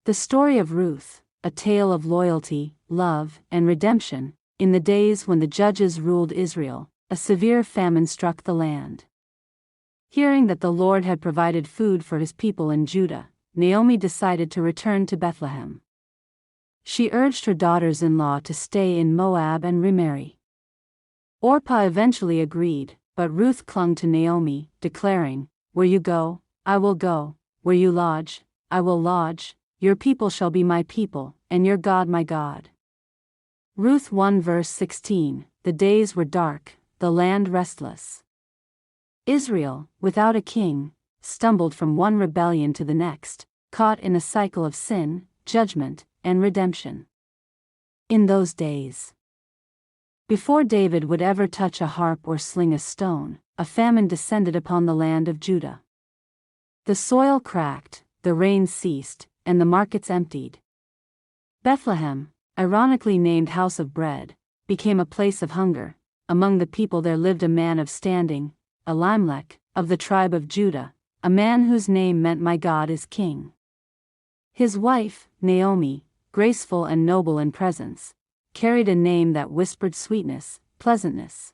The story of Ruth, a tale of loyalty, love, and redemption. In the days when the judges ruled Israel, a severe famine struck the land. Hearing that the Lord had provided food for his people in Judah, Naomi decided to return to Bethlehem. She urged her daughters-in-law to stay in Moab and remarry. Orpah eventually agreed, but Ruth clung to Naomi, declaring, "Where you go, I will go, where you lodge, I will lodge, your people shall be my people, and your God my God." Ruth 1 verse 16, the days were dark, the land restless. Israel, without a king, stumbled from one rebellion to the next, caught in a cycle of sin, judgment, and redemption. In those days, before David would ever touch a harp or sling a stone, a famine descended upon the land of Judah. The soil cracked, the rain ceased, and the markets emptied. Bethlehem, ironically named House of Bread, became a place of hunger. Among the people there lived a man of standing, Elimelech, of the tribe of Judah, a man whose name meant "My God is King." His wife, Naomi, graceful and noble in presence, carried a name that whispered sweetness, pleasantness.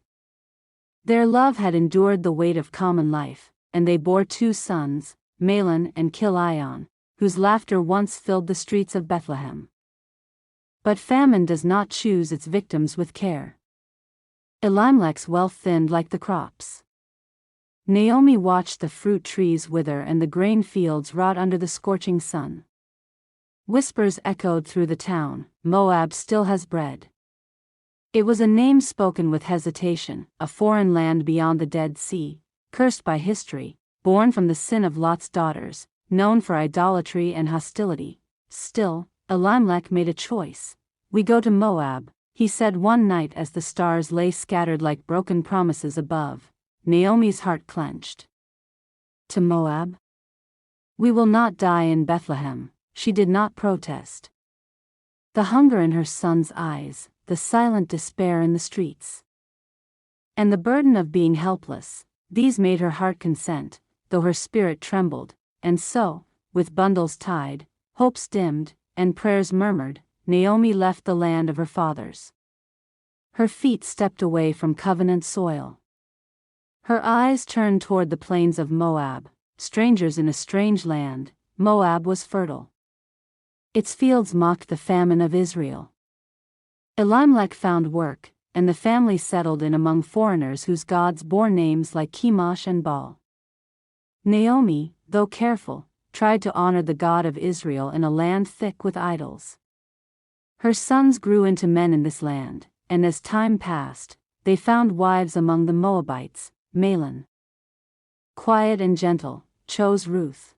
Their love had endured the weight of common life, and they bore 2 sons, Mahlon and Chilion, whose laughter once filled the streets of Bethlehem. But famine does not choose its victims with care. Elimelech's wealth thinned like the crops. Naomi watched the fruit trees wither and the grain fields rot under the scorching sun. Whispers echoed through the town, "Moab still has bread." It was a name spoken with hesitation, a foreign land beyond the Dead Sea, cursed by history, born from the sin of Lot's daughters, known for idolatry and hostility. Still, Elimelech made a choice. "We go to Moab," he said one night as the stars lay scattered like broken promises above. Naomi's heart clenched. "To Moab? We will not die in Bethlehem," she did not protest. The hunger in her son's eyes, the silent despair in the streets, and the burden of being helpless, these made her heart consent, though her spirit trembled. And so, with bundles tied, hopes dimmed, and prayers murmured, Naomi left the land of her fathers. Her feet stepped away from covenant soil. Her eyes turned toward the plains of Moab, strangers in a strange land. Moab was fertile. Its fields mocked the famine of Israel. Elimelech found work, and the family settled in among foreigners whose gods bore names like Chemosh and Baal. Naomi, though careful, tried to honor the God of Israel in a land thick with idols. Her sons grew into men in this land, and as time passed, they found wives among the Moabites. Mahlon, quiet and gentle, chose Ruth,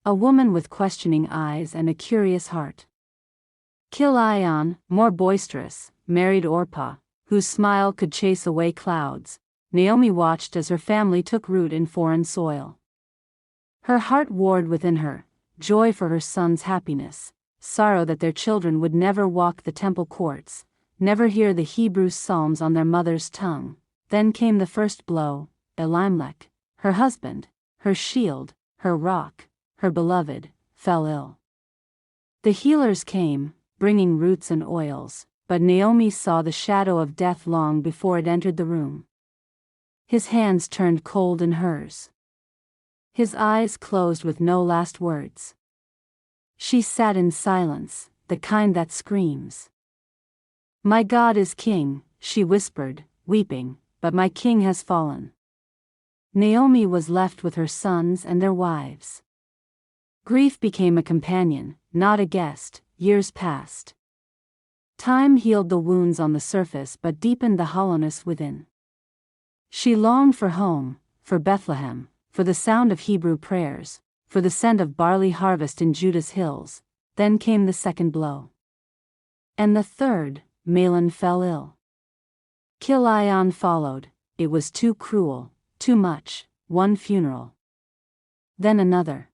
a woman with questioning eyes and a curious heart. Chilion, more boisterous, married Orpah, whose smile could chase away clouds. Naomi watched as her family took root in foreign soil. Her heart warred within her, joy for her sons' happiness, sorrow that their children would never walk the temple courts, never hear the Hebrew psalms on their mother's tongue. Then came the first blow. Elimelech, her husband, her shield, her rock, her beloved, fell ill. The healers came, bringing roots and oils, but Naomi saw the shadow of death long before it entered the room. His hands turned cold in hers. His eyes closed with no last words. She sat in silence, the kind that screams. "My God is king," she whispered, weeping, "but my king has fallen." Naomi was left with her sons and their wives. Grief became a companion, not a guest. Years passed. Time healed the wounds on the surface but deepened the hollowness within. She longed for home, for Bethlehem, for the sound of Hebrew prayers, for the scent of barley harvest in Judah's hills. Then came the second blow. And the third. Mahlon fell ill. Chilion followed. It was too cruel, too much. One funeral, then another.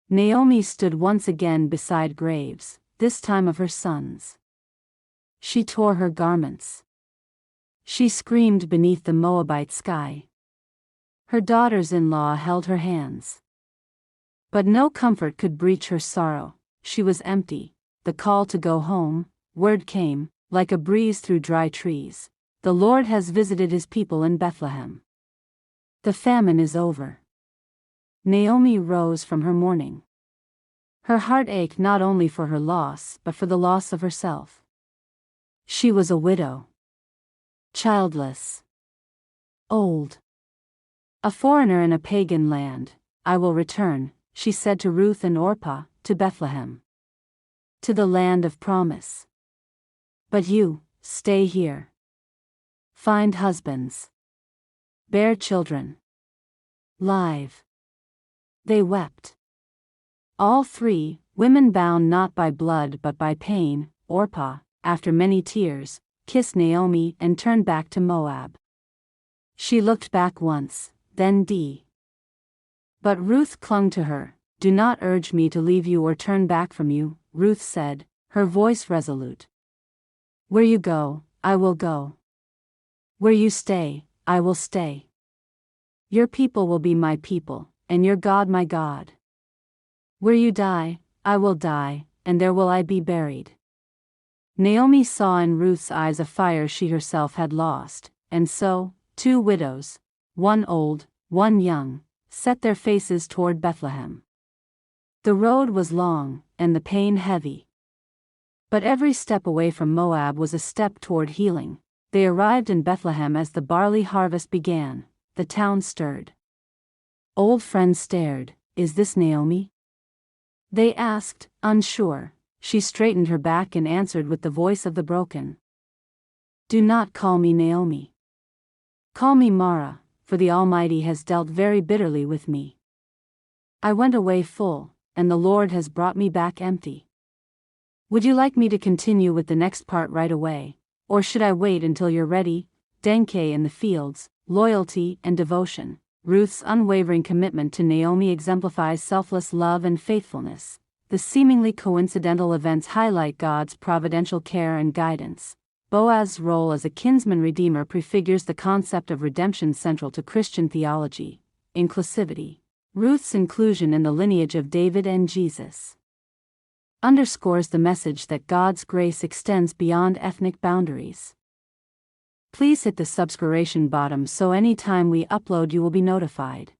Naomi stood once again beside graves, this time of her sons. She tore her garments. She screamed beneath the Moabite sky. Her daughters-in-law held her hands. But no comfort could breach her sorrow. She was empty. The call to go home, word came, like a breeze through dry trees. The Lord has visited his people in Bethlehem. The famine is over. Naomi rose from her mourning. Her heart ached not only for her loss but for the loss of herself. She was a widow. Childless. Old. A foreigner in a pagan land. I will return, she said to Ruth and Orpah, to Bethlehem. To the land of promise. But you, stay here. Find husbands. Bear children. Live. They wept. All three, women bound not by blood but by pain. Orpah, after many tears, kissed Naomi and turned back to Moab. She looked back once, then But Ruth clung to her. Do not urge me to leave you or turn back from you, Ruth said, her voice resolute. Where you go, I will go. Where you stay, I will stay. Your people will be my people, and your God my God. Where you die, I will die, and there will I be buried. Naomi saw in Ruth's eyes a fire she herself had lost, and so, two widows, one old, one young, set their faces toward Bethlehem. The road was long, and the pain heavy. But every step away from Moab was a step toward healing. They arrived in Bethlehem as the barley harvest began. The town stirred. Old friends stared. Is this Naomi? They asked, unsure. She straightened her back and answered with the voice of the broken. Do not call me Naomi. Call me Mara, for the Almighty has dealt very bitterly with me. I went away full, and the Lord has brought me back empty. Would you like me to continue with the next part right away, or should I wait until you're ready? Denke in the fields, loyalty and devotion. Ruth's unwavering commitment to Naomi exemplifies selfless love and faithfulness. The seemingly coincidental events highlight God's providential care and guidance. Boaz's role as a kinsman redeemer prefigures the concept of redemption central to Christian theology. Inclusivity. Ruth's inclusion in the lineage of David and Jesus underscores the message that God's grace extends beyond ethnic boundaries. Please hit the subscribe button so anytime we upload you will be notified.